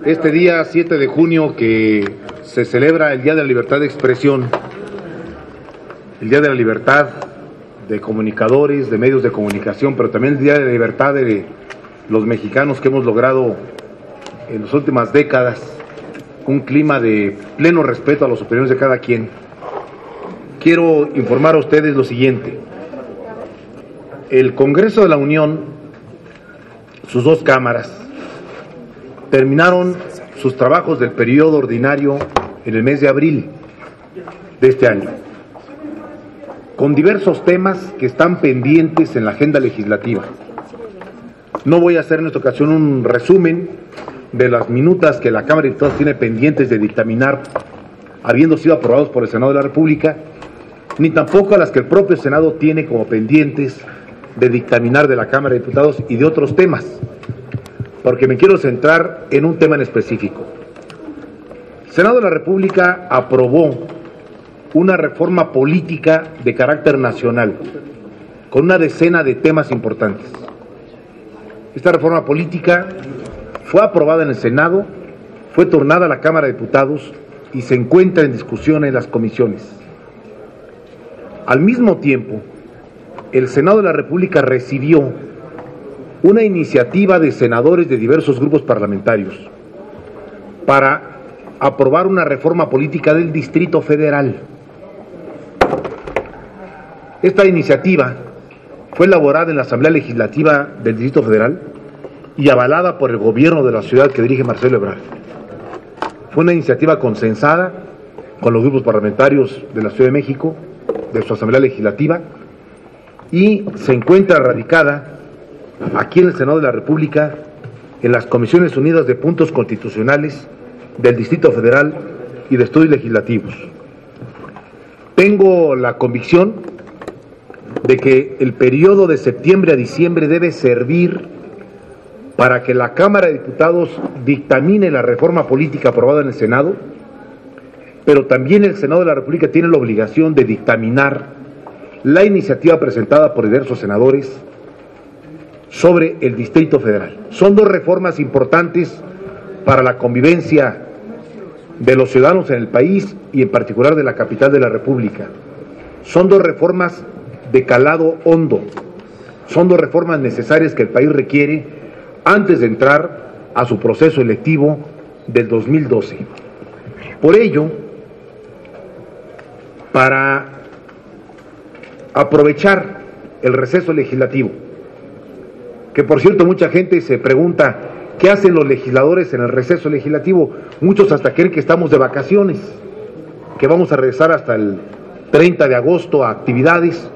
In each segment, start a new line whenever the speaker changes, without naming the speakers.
Este día 7 de junio que se celebra el Día de la Libertad de Expresión, el Día de la Libertad de comunicadores, de medios de comunicación, pero también el Día de la Libertad de los mexicanos que hemos logrado en las últimas décadas un clima de pleno respeto a las opiniones de cada quien. Quiero informar a ustedes lo siguiente. El Congreso de la Unión, sus dos cámaras, terminaron sus trabajos del periodo ordinario en el mes de abril de este año, con diversos temas que están pendientes en la agenda legislativa. No voy a hacer en esta ocasión un resumen de las minutas que la Cámara de Diputados tiene pendientes de dictaminar, habiendo sido aprobados por el Senado de la República, ni tampoco a las que el propio Senado tiene como pendientes de dictaminar de la Cámara de Diputados y de otros temas, porque me quiero centrar en un tema en específico. El Senado de la República aprobó una reforma política de carácter nacional, con una decena de temas importantes. Esta reforma política fue aprobada en el Senado, fue turnada a la Cámara de Diputados y se encuentra en discusión en las comisiones. Al mismo tiempo, el Senado de la República recibió una iniciativa de senadores de diversos grupos parlamentarios para aprobar una reforma política del Distrito Federal. Esta iniciativa fue elaborada en la Asamblea Legislativa del Distrito Federal y avalada por el gobierno de la ciudad que dirige Marcelo Ebrard. Fue una iniciativa consensada con los grupos parlamentarios de la Ciudad de México, de su Asamblea Legislativa, y se encuentra radicada aquí en el Senado de la República, en las Comisiones Unidas de Puntos Constitucionales del Distrito Federal y de Estudios Legislativos. Tengo la convicción de que el periodo de septiembre a diciembre debe servir para que la Cámara de Diputados dictamine la reforma política aprobada en el Senado, pero también el Senado de la República tiene la obligación de dictaminar la iniciativa presentada por diversos senadores sobre el Distrito Federal. Son dos reformas importantes para la convivencia de los ciudadanos en el país y en particular de la capital de la República. Son dos reformas de calado hondo, son dos reformas necesarias que el país requiere antes de entrar a su proceso electivo del 2012. Por ello, para aprovechar el receso legislativo, que por cierto mucha gente se pregunta ¿qué hacen los legisladores en el receso legislativo? Muchos hasta creen que estamos de vacaciones, que vamos a regresar hasta el 30 de agosto a actividades,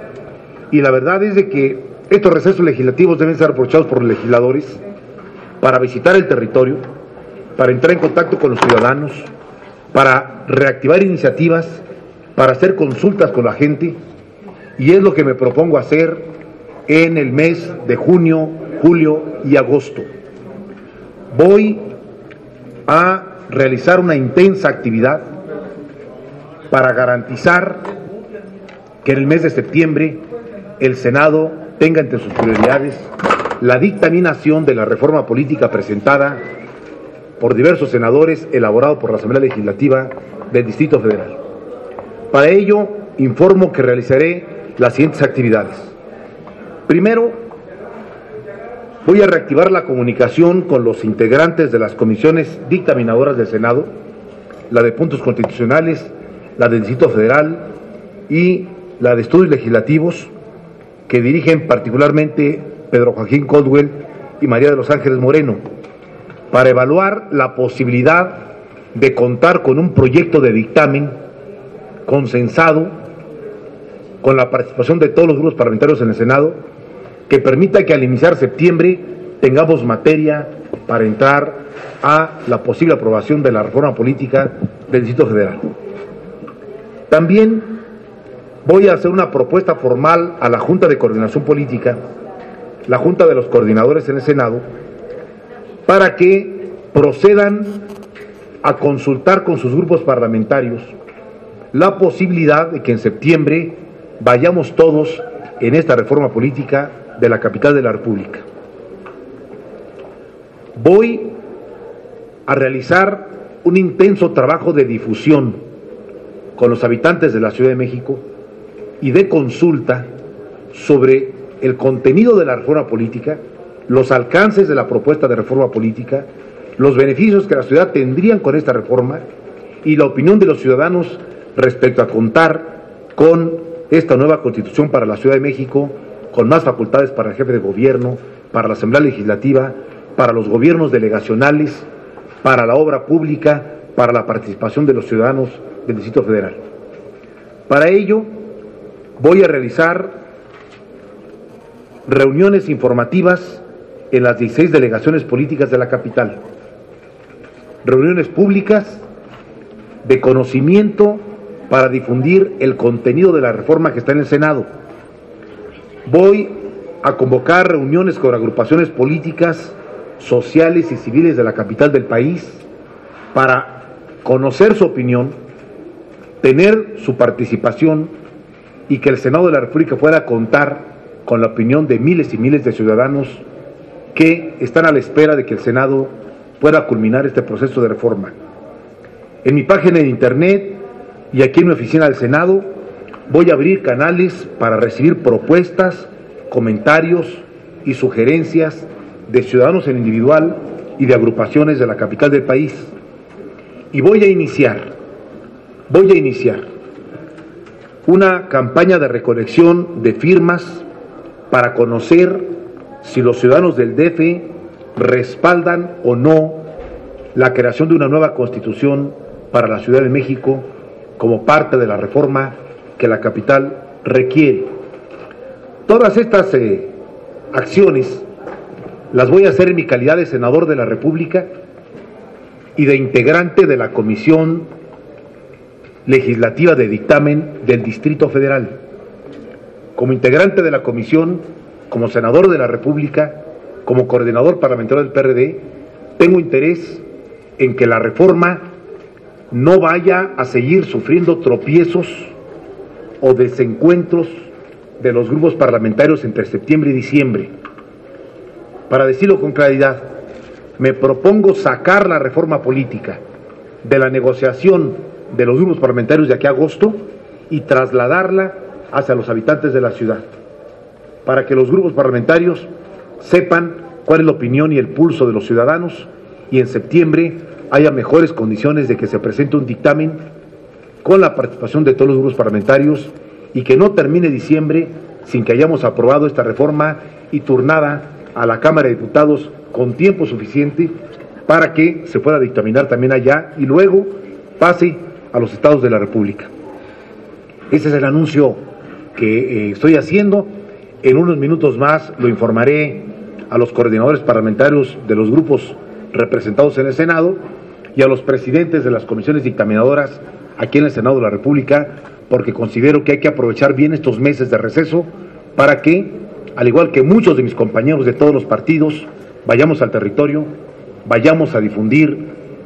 y la verdad es de que estos recesos legislativos deben ser aprovechados por los legisladores para visitar el territorio, para entrar en contacto con los ciudadanos, para reactivar iniciativas, para hacer consultas con la gente, y es lo que me propongo hacer en el mes de junio, julio y agosto. Voy a realizar una intensa actividad para garantizar que en el mes de septiembre el Senado tenga entre sus prioridades la dictaminación de la reforma política presentada por diversos senadores, elaborado por la Asamblea Legislativa del Distrito Federal. Para ello, informo que realizaré las siguientes actividades. Primero, voy a reactivar la comunicación con los integrantes de las comisiones dictaminadoras del Senado, la de Puntos Constitucionales, la del Distrito Federal y la de Estudios Legislativos, que dirigen particularmente Pedro Joaquín Caldwell y María de los Ángeles Moreno, para evaluar la posibilidad de contar con un proyecto de dictamen consensado con la participación de todos los grupos parlamentarios en el Senado, que permita que al iniciar septiembre tengamos materia para entrar a la posible aprobación de la reforma política del Distrito Federal. También voy a hacer una propuesta formal a la Junta de Coordinación Política, la Junta de los Coordinadores en el Senado, para que procedan a consultar con sus grupos parlamentarios la posibilidad de que en septiembre vayamos todos en esta reforma política de la capital de la República. Voy a realizar un intenso trabajo de difusión con los habitantes de la Ciudad de México y de consulta sobre el contenido de la reforma política, los alcances de la propuesta de reforma política, los beneficios que la ciudad tendrían con esta reforma y la opinión de los ciudadanos respecto a contar con esta nueva Constitución para la Ciudad de México, con más facultades para el jefe de gobierno, para la Asamblea Legislativa, para los gobiernos delegacionales, para la obra pública, para la participación de los ciudadanos del Distrito Federal. Para ello, voy a realizar reuniones informativas en las 16 delegaciones políticas de la capital, reuniones públicas de conocimiento para difundir el contenido de la reforma que está en el Senado. Voy a convocar reuniones con agrupaciones políticas, sociales y civiles de la capital del país para conocer su opinión, tener su participación y que el Senado de la República pueda contar con la opinión de miles y miles de ciudadanos que están a la espera de que el Senado pueda culminar este proceso de reforma. En mi página de internet y aquí en mi oficina del Senado voy a abrir canales para recibir propuestas, comentarios y sugerencias de ciudadanos en individual y de agrupaciones de la capital del país. Y voy a iniciar una campaña de recolección de firmas para conocer si los ciudadanos del DF respaldan o no la creación de una nueva Constitución para la Ciudad de México como parte de la reforma que la capital requiere. Todas estas acciones las voy a hacer en mi calidad de senador de la República y de integrante de la Comisión Legislativa de Dictamen del Distrito Federal. Como integrante de la comisión, como senador de la República, como coordinador parlamentario del PRD, tengo interés en que la reforma no vaya a seguir sufriendo tropiezos o desencuentros de los grupos parlamentarios entre septiembre y diciembre. Para decirlo con claridad, me propongo sacar la reforma política de la negociación de los grupos parlamentarios de aquí a agosto y trasladarla hacia los habitantes de la ciudad, para que los grupos parlamentarios sepan cuál es la opinión y el pulso de los ciudadanos y en septiembre haya mejores condiciones de que se presente un dictamen con la participación de todos los grupos parlamentarios y que no termine diciembre sin que hayamos aprobado esta reforma y turnada a la Cámara de Diputados con tiempo suficiente para que se pueda dictaminar también allá y luego pase a los estados de la República. Ese es el anuncio que estoy haciendo. En unos minutos más lo informaré a los coordinadores parlamentarios de los grupos representados en el Senado y a los presidentes de las comisiones dictaminadoras aquí en el Senado de la República, porque considero que hay que aprovechar bien estos meses de receso para que, al igual que muchos de mis compañeros de todos los partidos, vayamos al territorio, vayamos a difundir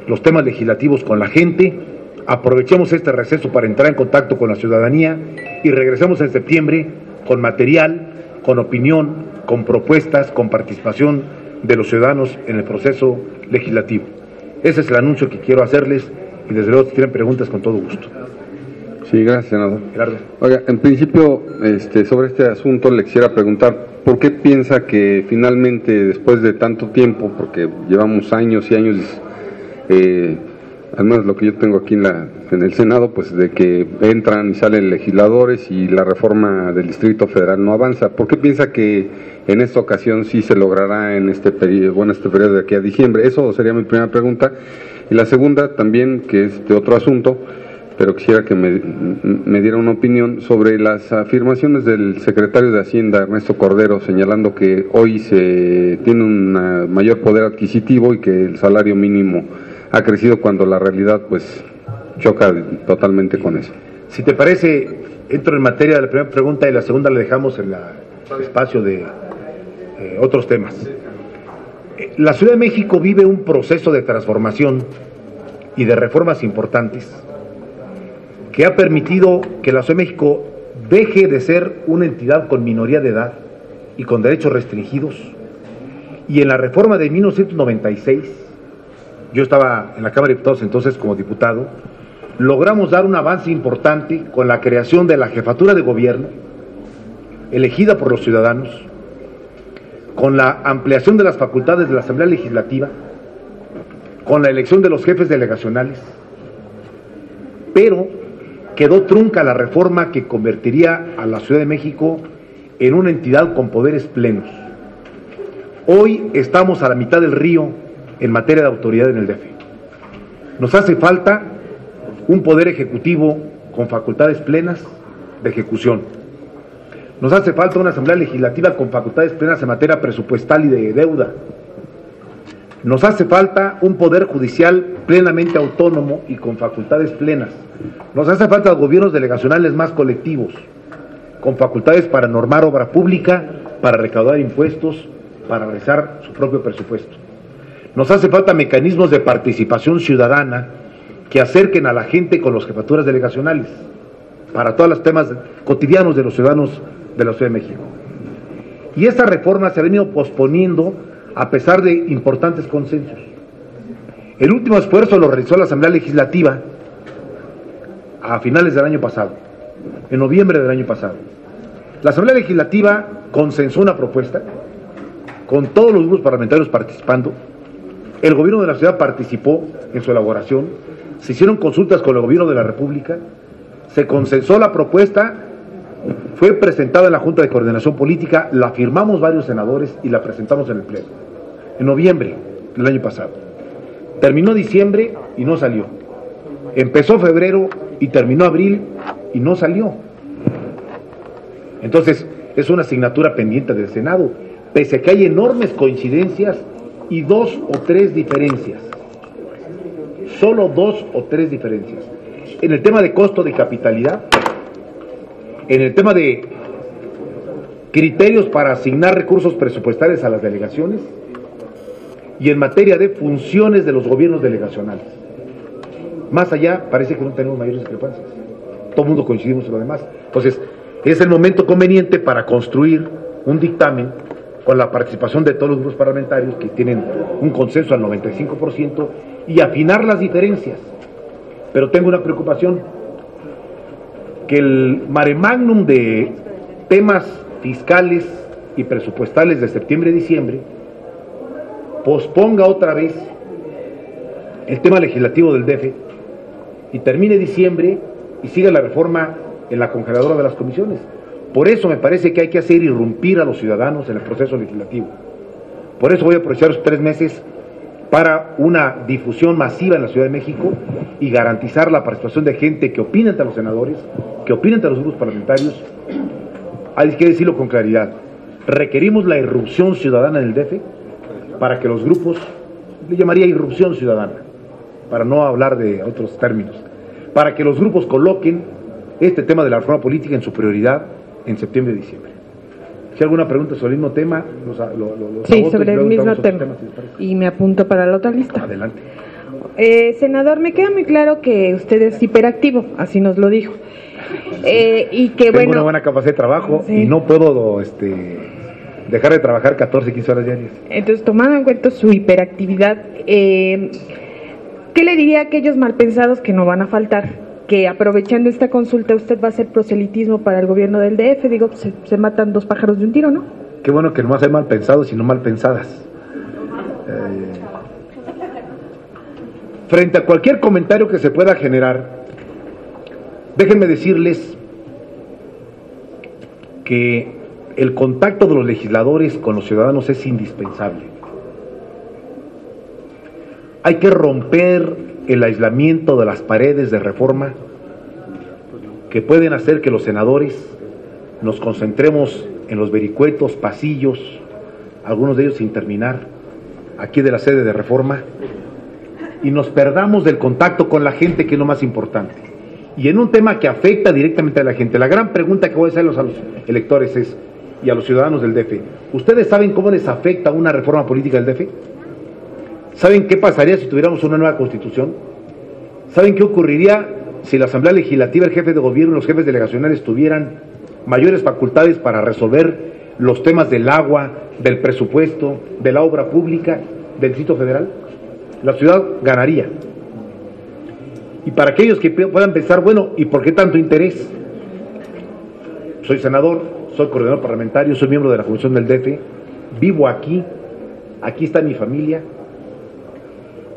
los temas legislativos con la gente, aprovechemos este receso para entrar en contacto con la ciudadanía y regresemos en septiembre con material, con opinión, con propuestas, con participación de los ciudadanos en el proceso legislativo. Ese es el anuncio que quiero hacerles y desde luego si tienen preguntas con todo gusto.
Sí, gracias, senador.
Gerardo.
Oiga, en principio, sobre este asunto le quisiera preguntar, ¿por qué piensa que finalmente, después de tanto tiempo, porque llevamos años y años, al menos lo que yo tengo aquí en el Senado, pues de que entran y salen legisladores y la reforma del Distrito Federal no avanza? ¿Por qué piensa que en esta ocasión sí se logrará en este periodo, de aquí a diciembre? Eso sería mi primera pregunta. Y la segunda también, que es de otro asunto, pero quisiera que me diera una opinión sobre las afirmaciones del secretario de Hacienda, Ernesto Cordero, señalando que hoy se tiene un mayor poder adquisitivo y que el salario mínimo ha crecido cuando la realidad pues choca totalmente con eso.
Si te parece, entro en materia de la primera pregunta y la segunda la dejamos en el espacio de otros temas. La Ciudad de México vive un proceso de transformación y de reformas importantes que ha permitido que la Ciudad de México deje de ser una entidad con minoría de edad y con derechos restringidos, y en la reforma de 1996 yo estaba en la Cámara de Diputados entonces como diputado, logramos dar un avance importante con la creación de la jefatura de gobierno, elegida por los ciudadanos, con la ampliación de las facultades de la Asamblea Legislativa, con la elección de los jefes delegacionales, pero quedó trunca la reforma que convertiría a la Ciudad de México en una entidad con poderes plenos. Hoy estamos a la mitad del río en materia de autoridad en el DF. Nos hace falta un poder ejecutivo con facultades plenas de ejecución. Nos hace falta una Asamblea Legislativa con facultades plenas en materia presupuestal y de deuda. Nos hace falta un Poder Judicial plenamente autónomo y con facultades plenas. Nos hace falta gobiernos delegacionales más colectivos, con facultades para normar obra pública, para recaudar impuestos, para realizar su propio presupuesto. Nos hace falta mecanismos de participación ciudadana que acerquen a la gente con las jefaturas delegacionales, para todos los temas cotidianos de los ciudadanos de la Ciudad de México. Y esta reforma se ha venido posponiendo a pesar de importantes consensos. El último esfuerzo lo realizó la Asamblea Legislativa a finales del año pasado, en noviembre del año pasado. La Asamblea Legislativa consensó una propuesta con todos los grupos parlamentarios participando. El gobierno de la ciudad participó en su elaboración, se hicieron consultas con el gobierno de la República, se consensó la propuesta, fue presentada en la Junta de Coordinación Política, la firmamos varios senadores y la presentamos en el Pleno, en noviembre del año pasado. Terminó diciembre y no salió. Empezó febrero y terminó abril y no salió. Entonces, es una asignatura pendiente del Senado, pese a que hay enormes coincidencias y 2 o 3 diferencias. Solo 2 o 3 diferencias. En el tema de costo de capitalidad, en el tema de criterios para asignar recursos presupuestales a las delegaciones y en materia de funciones de los gobiernos delegacionales. Más allá, parece que no tenemos mayores discrepancias. Todo el mundo coincidimos en lo demás. Entonces, es el momento conveniente para construir un dictamen con la participación de todos los grupos parlamentarios que tienen un consenso al 95% y afinar las diferencias. Pero tengo una preocupación, que el mare magnum de temas fiscales y presupuestales de septiembre y diciembre posponga otra vez el tema legislativo del DF y termine diciembre y siga la reforma en la congeladora de las comisiones. Por eso me parece que hay que hacer irrumpir a los ciudadanos en el proceso legislativo. Por eso voy a aprovechar los 3 meses para una difusión masiva en la Ciudad de México y garantizar la participación de gente que opine entre los senadores, que opine entre los grupos parlamentarios. Hay que decirlo con claridad. Requerimos la irrupción ciudadana en el DF para que los grupos, le llamaría irrupción ciudadana, para no hablar de otros términos, para que los grupos coloquen este tema de la reforma política en su prioridad en septiembre y diciembre. Si hay alguna pregunta sobre el mismo tema,
sí, sobre el mismo tema. Y me apunto para la otra lista.
Adelante.
Senador, me queda muy claro que usted es hiperactivo, así nos lo dijo. Y que
Tengo una buena capacidad de trabajo, sí, y no puedo dejar de trabajar 14, 15 horas diarias.
Entonces, tomando en cuenta su hiperactividad, ¿qué le diría a aquellos malpensados que no van a faltar? Que aprovechando esta consulta usted va a hacer proselitismo para el gobierno del DF, digo, se matan 2 pájaros de un tiro, ¿no?
Qué bueno que no hay mal pensados, sino mal pensadas. Frente a cualquier comentario que se pueda generar, déjenme decirles que el contacto de los legisladores con los ciudadanos es indispensable. Hay que romper el aislamiento de las paredes de reforma que pueden hacer que los senadores nos concentremos en los vericuetos, pasillos, algunos de ellos sin terminar, aquí de la sede de reforma, y nos perdamos del contacto con la gente, que es lo más importante. Y en un tema que afecta directamente a la gente, la gran pregunta que voy a hacerles a los electores es, y a los ciudadanos del DF, ¿ustedes saben cómo les afecta una reforma política del DF? ¿Saben qué pasaría si tuviéramos una nueva constitución? ¿Saben qué ocurriría si la Asamblea Legislativa, el jefe de gobierno y los jefes delegacionales tuvieran mayores facultades para resolver los temas del agua, del presupuesto, de la obra pública del Distrito Federal? la ciudad ganaría. Y para aquellos que puedan pensar, bueno, ¿y por qué tanto interés? Soy senador, soy coordinador parlamentario, soy miembro de la Comisión del DF, vivo aquí, aquí está mi familia,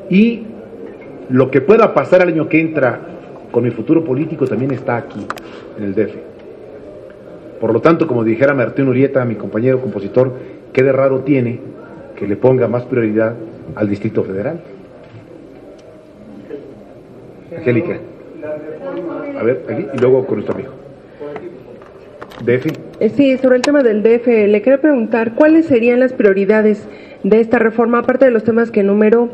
y lo que pueda pasar el año que entra con mi futuro político también está aquí, en el DF. Por lo tanto, como dijera Martín Urieta, mi compañero compositor, ¿qué de raro tiene que le ponga más prioridad al Distrito Federal? Angélica. A ver, aquí, y luego con nuestro amigo. DF.
Sí, sobre el tema del DF, le quería preguntar, ¿cuáles serían las prioridades de esta reforma, aparte de los temas que enumeró?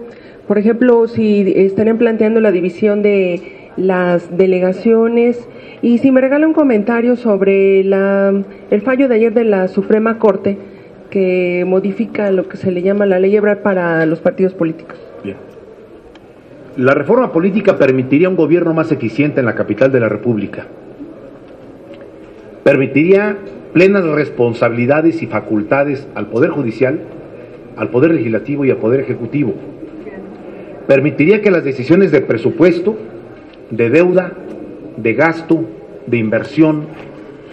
Por ejemplo, si estarían planteando la división de las delegaciones, y si me regala un comentario sobre el fallo de ayer de la Suprema Corte, que modifica lo que se le llama la ley Ebrard para los partidos políticos.
Bien. La reforma política permitiría un gobierno más eficiente en la capital de la República. Permitiría plenas responsabilidades y facultades al Poder Judicial, al Poder Legislativo y al Poder Ejecutivo. Permitiría que las decisiones de presupuesto, de deuda, de gasto, de inversión,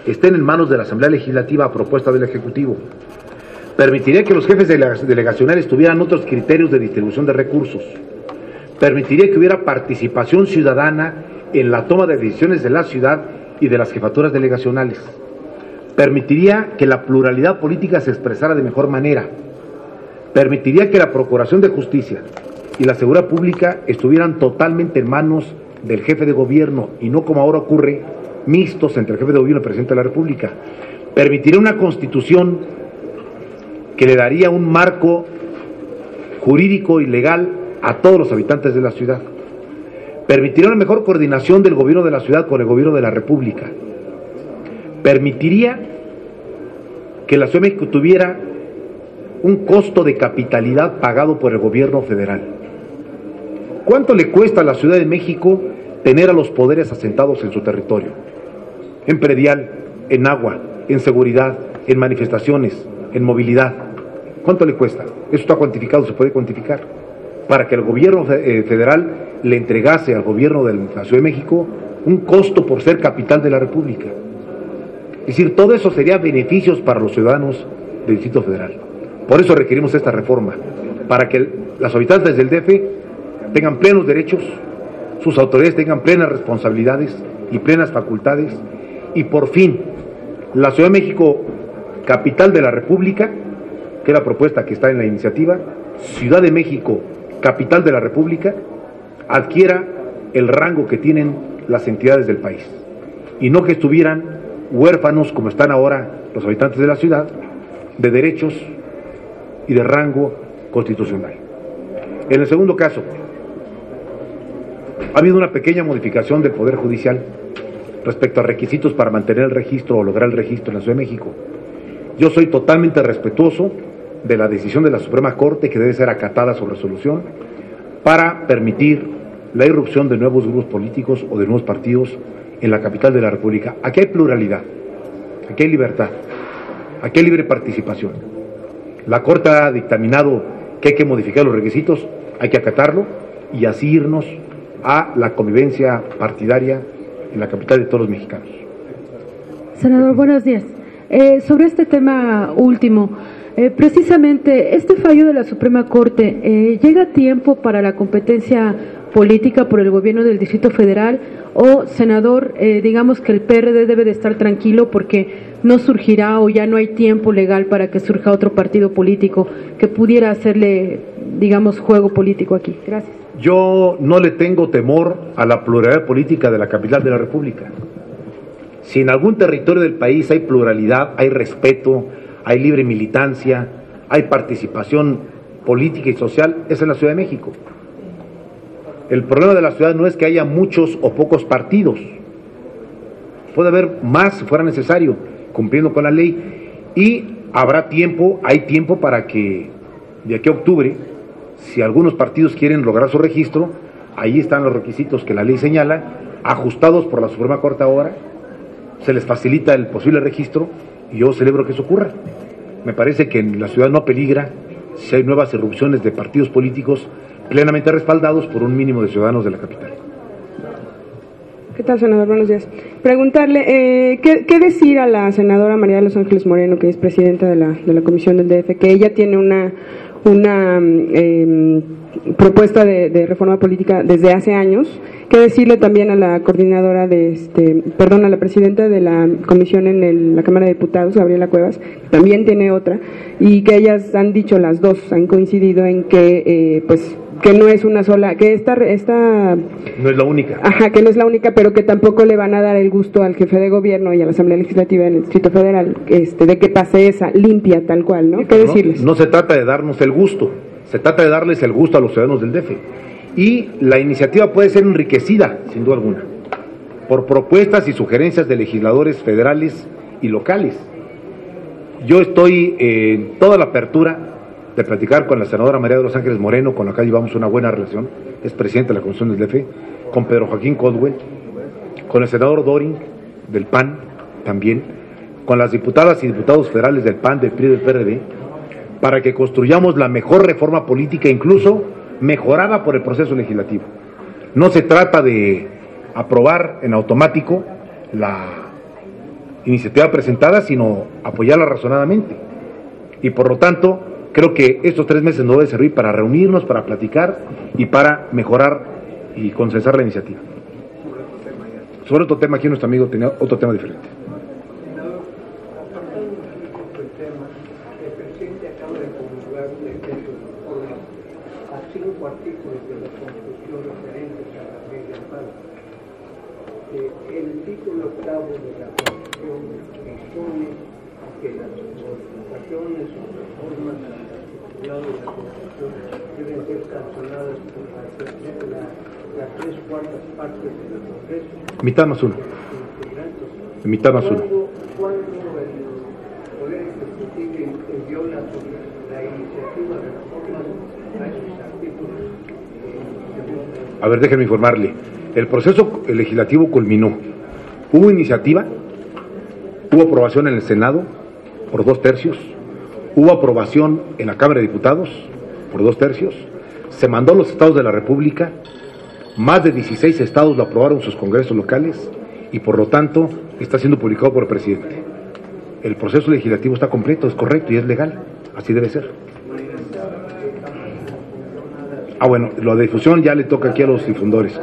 estén en manos de la Asamblea Legislativa a propuesta del Ejecutivo. Permitiría que los jefes delegacionales tuvieran otros criterios de distribución de recursos. Permitiría que hubiera participación ciudadana en la toma de decisiones de la ciudad y de las jefaturas delegacionales. Permitiría que la pluralidad política se expresara de mejor manera. Permitiría que la Procuración de Justicia y la Seguridad Pública estuvieran totalmente en manos del jefe de gobierno y no como ahora ocurre, mixtos entre el jefe de gobierno y el presidente de la República. Permitiría una constitución que le daría un marco jurídico y legal a todos los habitantes de la ciudad. Permitiría una mejor coordinación del gobierno de la ciudad con el gobierno de la República. Permitiría que la Ciudad de México tuviera un costo de capitalidad pagado por el gobierno federal. ¿Cuánto le cuesta a la Ciudad de México tener a los poderes asentados en su territorio? En predial, en agua, en seguridad, en manifestaciones, en movilidad. ¿Cuánto le cuesta? Eso está cuantificado, se puede cuantificar. Para que el gobierno federal le entregase al gobierno de la Ciudad de México un costo por ser capital de la República. Es decir, todo eso sería beneficios para los ciudadanos del Distrito Federal. Por eso requerimos esta reforma, para que las habitantes del DF tengan plenos derechos, sus autoridades tengan plenas responsabilidades y plenas facultades, y por fin la Ciudad de México, capital de la República, que es la propuesta que está en la iniciativa, Ciudad de México, capital de la República, adquiera el rango que tienen las entidades del país, y no que estuvieran huérfanos, como están ahora los habitantes de la ciudad, de derechos y de rango constitucional. En el segundo caso, ha habido una pequeña modificación del Poder Judicial respecto a requisitos para mantener el registro o lograr el registro en la Ciudad de México. Yo soy totalmente respetuoso de la decisión de la Suprema Corte, que debe ser acatada su resolución, para permitir la irrupción de nuevos grupos políticos o de nuevos partidos en la capital de la República. Aquí hay pluralidad, aquí hay libertad, aquí hay libre participación. La Corte ha dictaminado que hay que modificar los requisitos, hay que acatarlo y así irnos a la convivencia partidaria en la capital de todos los mexicanos.
Senador, buenos días. Sobre este tema último, precisamente este fallo de la Suprema Corte, ¿llega a tiempo para la competencia política por el gobierno del Distrito Federal? O, senador, digamos que el PRD debe de estar tranquilo porque no surgirá o ya no hay tiempo legal para que surja otro partido político que pudiera hacerle, digamos, juego político aquí. Gracias.
Yo no le tengo temor a la pluralidad política de la capital de la República. Si en algún territorio del país hay pluralidad, hay respeto, hay libre militancia, hay participación política y social, es en la Ciudad de México. El problema de la ciudad no es que haya muchos o pocos partidos. Puede haber más si fuera necesario, cumpliendo con la ley. Y habrá tiempo, hay tiempo para que de aquí a octubre, si algunos partidos quieren lograr su registro, ahí están los requisitos que la ley señala, ajustados por la Suprema Corte ahora, se les facilita el posible registro y yo celebro que eso ocurra. Me parece que en la ciudad no peligra si hay nuevas irrupciones de partidos políticos plenamente respaldados por un mínimo de ciudadanos de la capital.
¿Qué tal, senador? Buenos días. Preguntarle, ¿qué decir a la senadora María de los Ángeles Moreno, que es presidenta de la Comisión del DF, que ella tiene una propuesta de reforma política desde hace años? ¿Qué decirle también a la coordinadora a la presidenta de la comisión en la Cámara de Diputados, Gabriela Cuevas, que también tiene otra, y que ellas han dicho, las dos han coincidido en que que no es una sola, que esta
no es la única.
Ajá, que no es la única, pero que tampoco le van a dar el gusto al jefe de gobierno y a la Asamblea Legislativa del Distrito Federal, de que pase esa limpia tal cual, ¿no? ¿Qué decirles?
No se trata de darnos el gusto, se trata de darles el gusto a los ciudadanos del DF. Y la iniciativa puede ser enriquecida, sin duda alguna, por propuestas y sugerencias de legisladores federales y locales. Yo estoy en toda la apertura de platicar con la senadora María de los Ángeles Moreno, con la que llevamos una buena relación, es presidente de la Comisión del DF, con Pedro Joaquín Caldwell, con el senador Doring, del PAN, también, con las diputadas y diputados federales del PAN, del PRI y del PRD, para que construyamos la mejor reforma política, incluso mejorada por el proceso legislativo. No se trata de aprobar en automático la iniciativa presentada, sino apoyarla razonadamente. Y por lo tanto, creo que estos 3 meses nos debe servir para reunirnos, para platicar y para mejorar y consensar la iniciativa. Sobre otro tema, aquí nuestro amigo tenía otro tema diferente.
El título 8º de la Constitución expone que las modificaciones o reformas al articulado de la Constitución deben ser sancionadas por las 3/4 partes del Congreso.
Mitad más uno. Mitad más uno.
¿Cuándo el Poder Ejecutivo viola la iniciativa de reformas a esos artículos?
A ver, déjenme informarle. El proceso legislativo culminó. Hubo iniciativa, hubo aprobación en el Senado por 2/3, hubo aprobación en la Cámara de Diputados por 2/3, se mandó a los estados de la República, más de 16 estados lo aprobaron sus congresos locales y por lo tanto está siendo publicado por el presidente. El proceso legislativo está completo, es correcto y es legal, así debe ser. Bueno, la difusión ya le toca aquí a los difundores,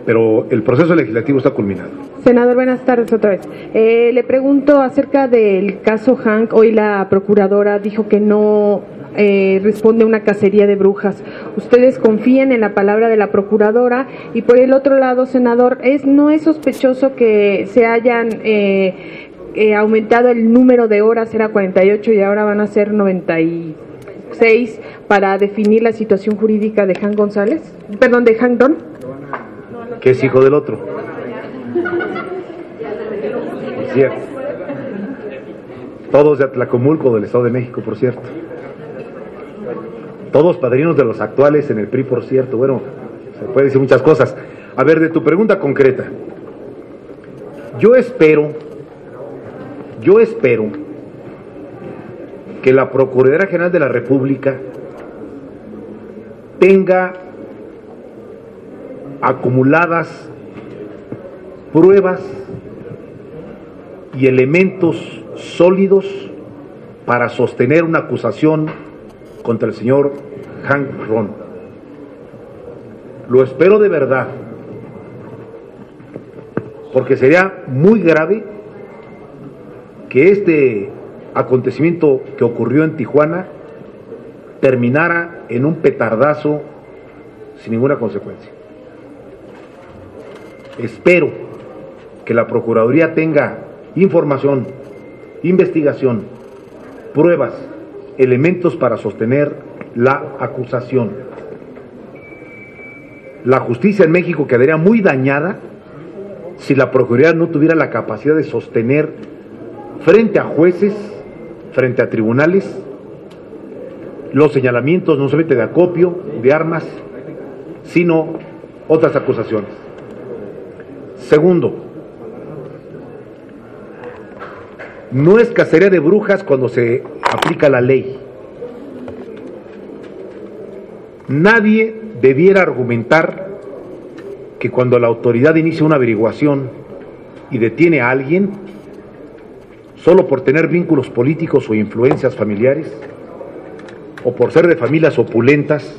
pero el proceso legislativo está culminado.
Senador, buenas tardes otra vez. Le pregunto acerca del caso Hank. Hoy la procuradora dijo que no responde a una cacería de brujas. ¿Ustedes confían en la palabra de la procuradora? Y por el otro lado, senador, ¿no es sospechoso que se hayan aumentado el número de horas? Era 48 y ahora van a ser 96 para definir la situación jurídica de Hank González? Perdón, de Hank Don.
Que es hijo del otro. Es cierto. Todos de Atlacomulco, del Estado de México, por cierto. Todos padrinos de los actuales en el PRI, por cierto. Bueno, se puede decir muchas cosas. A ver, de tu pregunta concreta. Yo espero que la Procuraduría General de la República tenga acumuladas pruebas y elementos sólidos para sostener una acusación contra el señor Hank Ron. Lo espero de verdad, porque sería muy grave que este acontecimiento que ocurrió en Tijuana terminara en un petardazo sin ninguna consecuencia. Espero que la Procuraduría tenga información, investigación, pruebas, elementos para sostener la acusación. La justicia en México quedaría muy dañada si la Procuraduría no tuviera la capacidad de sostener frente a jueces, frente a tribunales, los señalamientos no solamente de acopio de armas, sino otras acusaciones. Segundo, no es cacería de brujas cuando se aplica la ley. Nadie debiera argumentar que cuando la autoridad inicia una averiguación y detiene a alguien, solo por tener vínculos políticos o influencias familiares, o por ser de familias opulentas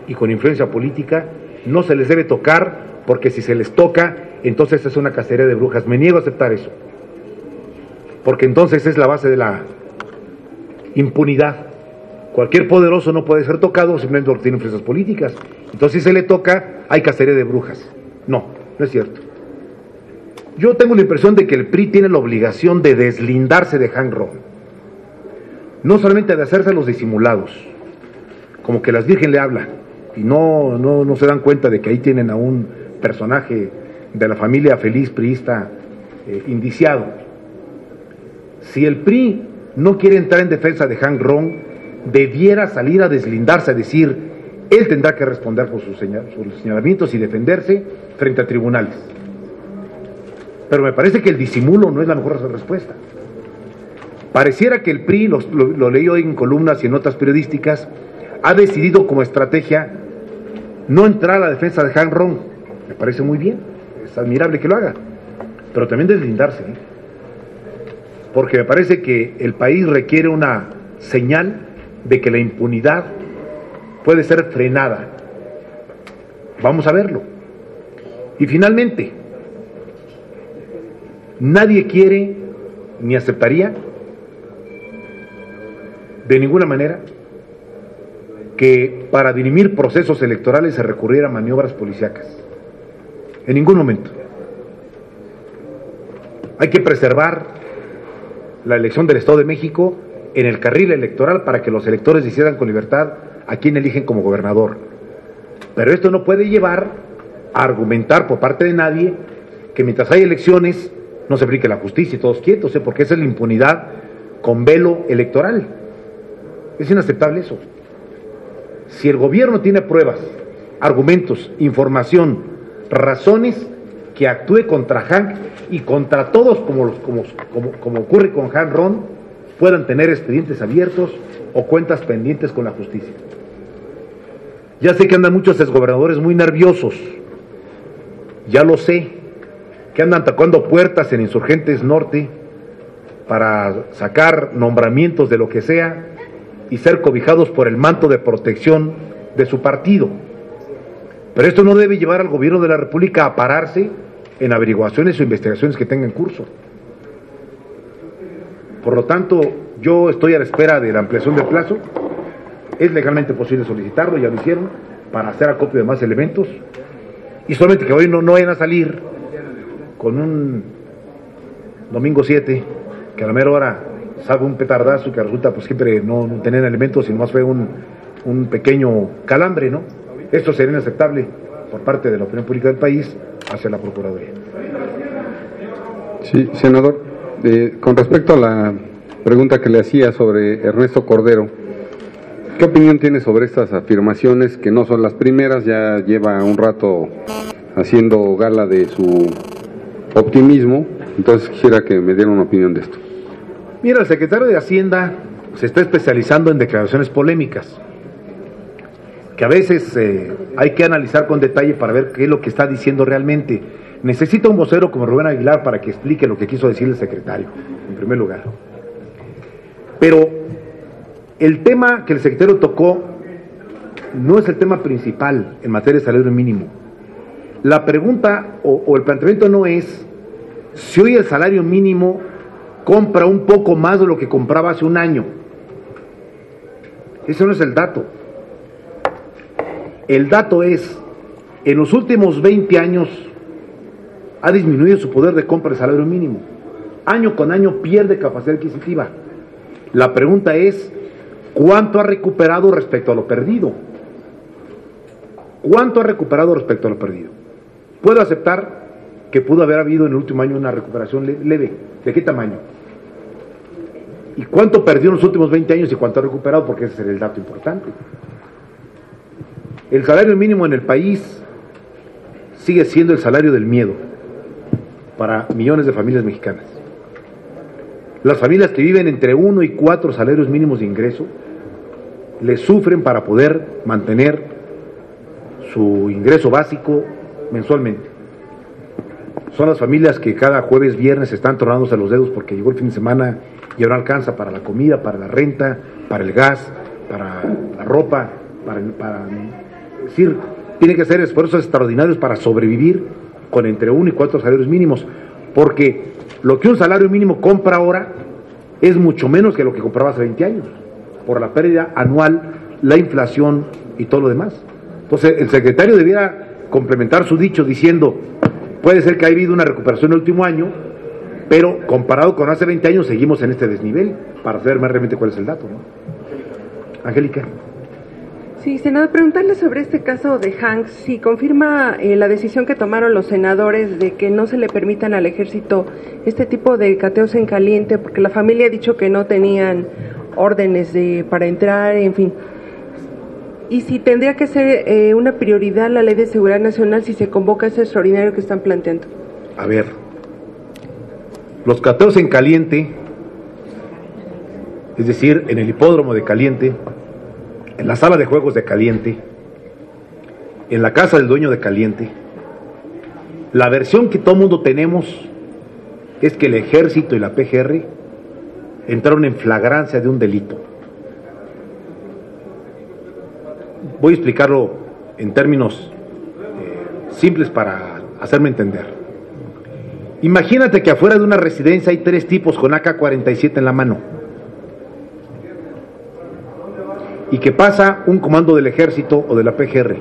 y con influencia política, no se les debe tocar, porque si se les toca, entonces es una cacería de brujas. Me niego a aceptar eso, porque entonces es la base de la impunidad. Cualquier poderoso no puede ser tocado simplemente porque tiene influencias políticas. Entonces si se le toca, hay cacería de brujas. No, no es cierto. Yo tengo la impresión de que el PRI tiene la obligación de deslindarse de Han Rom. No solamente de hacerse los disimulados, como que las Virgen le habla, y no se dan cuenta de que ahí tienen a un personaje de la familia feliz priista indiciado. Si el PRI no quiere entrar en defensa de Han Rom, debiera salir a deslindarse, a decir, él tendrá que responder por sus señalamientos y defenderse frente a tribunales. Pero me parece que el disimulo no es la mejor respuesta. Pareciera que el PRI, lo leí hoy en columnas y en notas periodísticas, ha decidido como estrategia no entrar a la defensa de Han Rom. Me parece muy bien, es admirable que lo haga, pero también deslindarse, porque me parece que el país requiere una señal de que la impunidad puede ser frenada. Vamos a verlo. Y finalmente, nadie quiere ni aceptaría de ninguna manera que para dirimir procesos electorales se recurriera a maniobras policíacas. En ningún momento. Hay que preservar la elección del Estado de México en el carril electoral para que los electores decidan con libertad a quién eligen como gobernador. Pero esto no puede llevar a argumentar por parte de nadie que mientras hay elecciones no se aplique la justicia y todos quietos, porque esa es la impunidad con velo electoral. Es inaceptable eso. Si el gobierno tiene pruebas, argumentos, información, razones, que actúe contra Han y contra todos como ocurre con Han Rom, puedan tener expedientes abiertos o cuentas pendientes con la justicia. Ya sé que andan muchos exgobernadores muy nerviosos, ya lo sé, que andan tocando puertas en Insurgentes Norte para sacar nombramientos de lo que sea y ser cobijados por el manto de protección de su partido. Pero esto no debe llevar al gobierno de la República a pararse en averiguaciones o investigaciones que tengan curso. Por lo tanto, yo estoy a la espera de la ampliación del plazo. Es legalmente posible solicitarlo, ya lo hicieron, para hacer acopio de más elementos. Y solamente que hoy no vayan a salir con un domingo 7, que a la mera hora salga un petardazo y que resulta pues siempre no tener elementos, sino más fue un pequeño calambre, ¿no? Esto sería inaceptable por parte de la opinión pública del país hacia la Procuraduría.
Sí, senador, con respecto a la pregunta que le hacía sobre Ernesto Cordero, ¿qué opinión tiene sobre estas afirmaciones que no son las primeras? Ya lleva un rato haciendo gala de su optimismo, entonces quisiera que me diera una opinión de esto.
Mira, el secretario de Hacienda se está especializando en declaraciones polémicas, que a veces hay que analizar con detalle para ver qué es lo que está diciendo realmente. Necesita un vocero como Rubén Aguilar para que explique lo que quiso decir el secretario, en primer lugar. Pero el tema que el secretario tocó no es el tema principal en materia de salario mínimo. La pregunta o el planteamiento no es si hoy el salario mínimo compra un poco más de lo que compraba hace un año. Ese no es el dato. El dato es, en los últimos 20 años ha disminuido su poder de compra de salario mínimo. Año con año pierde capacidad adquisitiva. La pregunta es, ¿cuánto ha recuperado respecto a lo perdido? ¿Cuánto ha recuperado respecto a lo perdido? Puedo aceptar que pudo haber habido en el último año una recuperación leve. ¿De qué tamaño? ¿Y cuánto perdió en los últimos 20 años y cuánto ha recuperado? Porque ese es el dato importante. El salario mínimo en el país sigue siendo el salario del miedo para millones de familias mexicanas. Las familias que viven entre 1 y 4 salarios mínimos de ingreso le sufren para poder mantener su ingreso básico mensualmente. Son las familias que cada jueves, viernes están tornándose los dedos porque llegó el fin de semana y ahora alcanza para la comida, para la renta, para el gas, para la ropa, es decir, tiene que hacer esfuerzos extraordinarios para sobrevivir con entre 1 y 4 salarios mínimos, porque lo que un salario mínimo compra ahora es mucho menos que lo que compraba hace 20 años, por la pérdida anual, la inflación y todo lo demás. Entonces, el secretario debiera complementar su dicho diciendo, puede ser que haya habido una recuperación en el último año, pero comparado con hace 20 años seguimos en este desnivel, para saber más realmente cuál es el dato, ¿no? Angélica.
Sí, senador, preguntarle sobre este caso de Hanks, si confirma la decisión que tomaron los senadores de que no se le permitan al ejército este tipo de cateos en caliente, porque la familia ha dicho que no tenían órdenes para entrar, en fin. Y si tendría que ser una prioridad la Ley de Seguridad Nacional si se convoca ese extraordinario que están planteando.
A ver, los cateos en caliente, es decir, en el hipódromo de Caliente, en la sala de juegos de Caliente, en la casa del dueño de Caliente, la versión que todo mundo tenemos es que el ejército y la PGR entraron en flagrancia de un delito. Voy a explicarlo en términos simples para hacerme entender. Imagínate que afuera de una residencia hay 3 tipos con AK-47 en la mano y que pasa un comando del ejército o de la PGR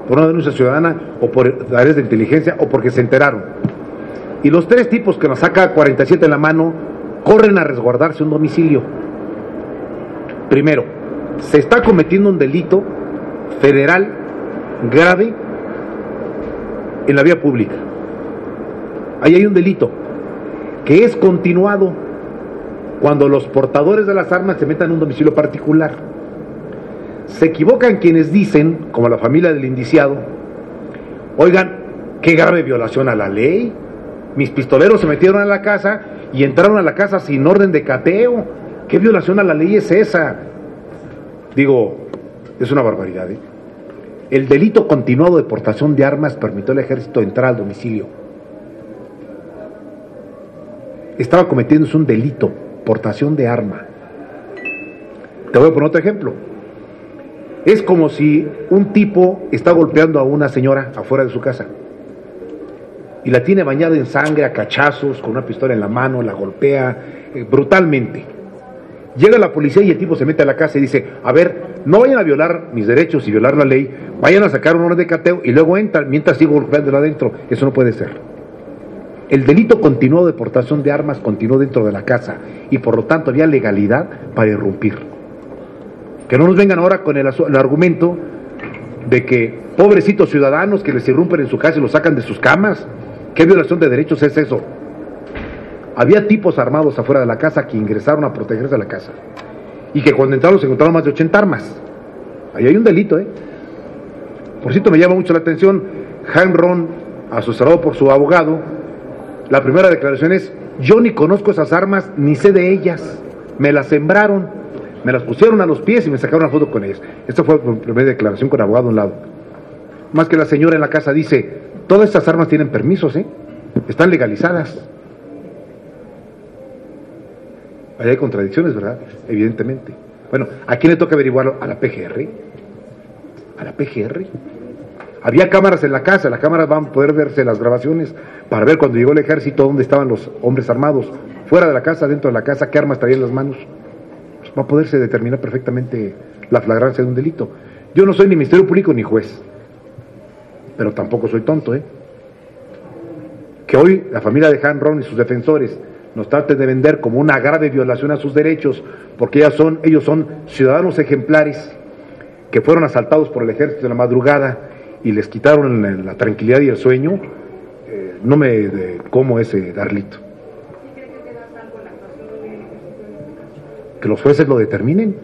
por una denuncia ciudadana o por áreas de inteligencia o porque se enteraron, y los 3 tipos con la AK-47 en la mano corren a resguardarse un domicilio. Primero, se está cometiendo un delito federal grave en la vía pública. Ahí hay un delito que es continuado cuando los portadores de las armas se metan en un domicilio particular. Se equivocan quienes dicen, como la familia del indiciado, oigan, qué grave violación a la ley, mis pistoleros se metieron a la casa y entraron a la casa sin orden de cateo, ¿qué violación a la ley es esa? Digo, es una barbaridad, ¿eh? El delito continuado de portación de armas permitió al ejército entrar al domicilio. Estaba cometiéndose un delito, portación de arma. Te voy a poner otro ejemplo. Es como si un tipo está golpeando a una señora afuera de su casa y la tiene bañada en sangre, a cachazos, con una pistola en la mano, la golpea brutalmente. Llega la policía y el tipo se mete a la casa y dice, a ver, no vayan a violar mis derechos y violar la ley, vayan a sacar un orden de cateo y luego entran mientras sigo golpeándola adentro. Eso no puede ser. El delito continuado de portación de armas continuó dentro de la casa y por lo tanto había legalidad para irrumpir. Que no nos vengan ahora con el argumento de que pobrecitos ciudadanos que les irrumpen en su casa y los sacan de sus camas. ¿Qué violación de derechos es eso? Había tipos armados afuera de la casa que ingresaron a protegerse de la casa y que cuando entraron se encontraron más de 80 armas. Ahí hay un delito, ¿eh? Por cierto, me llama mucho la atención Jaime Ron, asesorado por su abogado. La primera declaración es, yo ni conozco esas armas ni sé de ellas, me las sembraron, me las pusieron a los pies y me sacaron una foto con ellas. Esta fue la primera declaración con abogado a un lado. Más que la señora en la casa dice, todas estas armas tienen permisos, están legalizadas. Ahí hay contradicciones, ¿verdad? Evidentemente. Bueno, ¿a quién le toca averiguarlo? ¿A la PGR? ¿A la PGR? Había cámaras en la casa, las cámaras van a poder verse las grabaciones para ver cuando llegó el ejército dónde estaban los hombres armados, fuera de la casa, dentro de la casa, qué armas traían en las manos. Pues va a poderse determinar perfectamente la flagrancia de un delito. Yo no soy ni Ministerio Público ni juez, pero tampoco soy tonto, Que hoy la familia de Han Ron y sus defensores nos traten de vender como una grave violación a sus derechos, porque ellos son ciudadanos ejemplares que fueron asaltados por el ejército en la madrugada y les quitaron la tranquilidad y el sueño, no me como ese Darlito. Que los jueces lo determinen.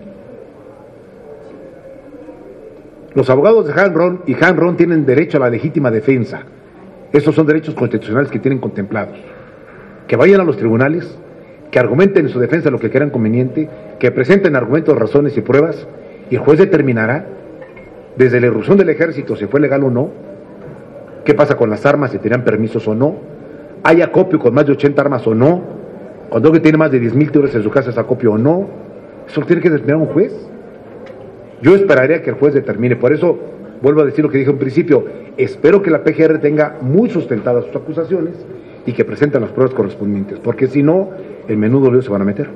Los abogados de Han Ron y Han Ron tienen derecho a la legítima defensa. Esos son derechos constitucionales que tienen contemplados. Que vayan a los tribunales, que argumenten en su defensa lo que crean conveniente, que presenten argumentos, razones y pruebas, y el juez determinará desde la irrupción del ejército, si fue legal o no, qué pasa con las armas, si tenían permisos o no, hay acopio con más de 80 armas o no, cuando alguien tiene más de 10,000 tiros en su casa es acopio o no, eso lo tiene que determinar un juez. Yo esperaría que el juez determine, por eso vuelvo a decir lo que dije en principio, espero que la PGR tenga muy sustentadas sus acusaciones y que presenten las pruebas correspondientes, porque si no, el menudo lío se van a meter.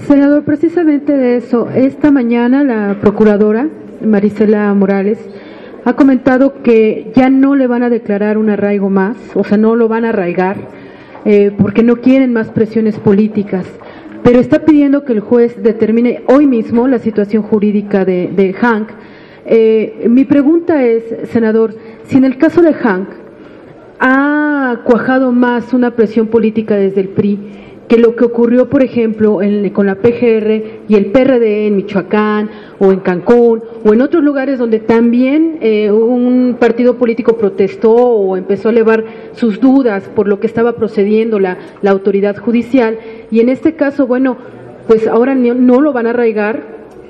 Senador, precisamente de eso, esta mañana la procuradora Marisela Morales ha comentado que ya no le van a declarar un arraigo más, o sea, no lo van a arraigar, porque no quieren más presiones políticas, pero está pidiendo que el juez determine hoy mismo la situación jurídica de Hank. Mi pregunta es, senador, si en el caso de Hank ha cuajado más una presión política desde el PRI que lo que ocurrió, por ejemplo, con la PGR y el PRD en Michoacán o en Cancún o en otros lugares donde también un partido político protestó o empezó a elevar sus dudas por lo que estaba procediendo la autoridad judicial, y en este caso, bueno, pues ahora no lo van a arraigar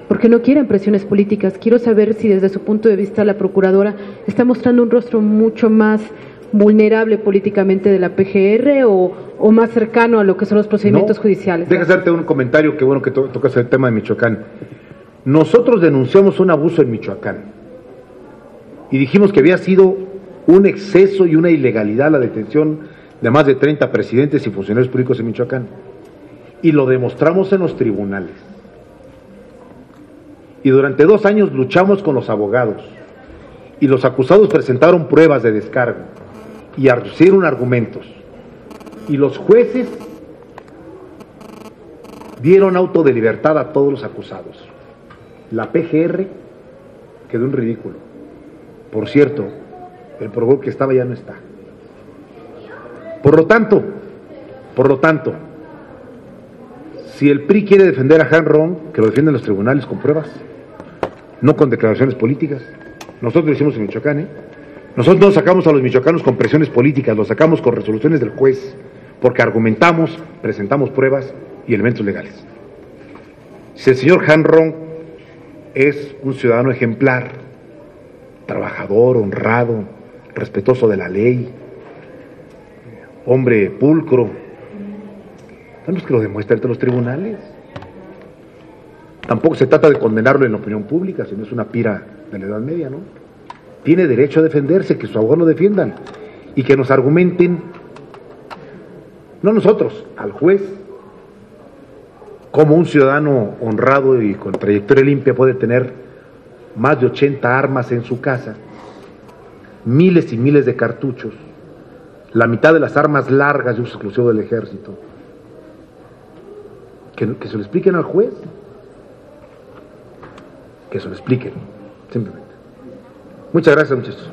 porque no quieren presiones políticas. Quiero saber si desde su punto de vista la procuradora está mostrando un rostro mucho más vulnerable políticamente de la PGR o más cercano a lo que son los procedimientos judiciales.
Deja hacerte un comentario, que bueno que tocas el tema de Michoacán. Nosotros denunciamos un abuso en Michoacán y dijimos que había sido un exceso y una ilegalidad la detención de más de 30 presidentes y funcionarios públicos en Michoacán, y lo demostramos en los tribunales, y durante 2 años luchamos con los abogados y los acusados presentaron pruebas de descargo y hicieron argumentos, y los jueces dieron auto de libertad a todos los acusados. La PGR quedó en ridículo. Por cierto, el procurador que estaba ya no está. Por lo tanto, si el PRI quiere defender a Han Ron, que lo defienden los tribunales con pruebas, no con declaraciones políticas. Nosotros lo hicimos en Michoacán, Nosotros no sacamos a los michoacanos con presiones políticas, lo sacamos con resoluciones del juez, porque argumentamos, presentamos pruebas y elementos legales. Si el señor Han Ron es un ciudadano ejemplar, trabajador, honrado, respetuoso de la ley, hombre pulcro, tenemos que lo demuestre ante los tribunales. Tampoco se trata de condenarlo en la opinión pública, sino es una pira de la Edad Media, ¿no? Tiene derecho a defenderse, que sus abogados lo defiendan y que nos argumenten, no nosotros, al juez, cómo un ciudadano honrado y con trayectoria limpia puede tener más de 80 armas en su casa, miles y miles de cartuchos, la mitad de las armas largas de uso exclusivo del ejército. Que se lo expliquen al juez, que se lo expliquen, simplemente. Muchas gracias, muchachos.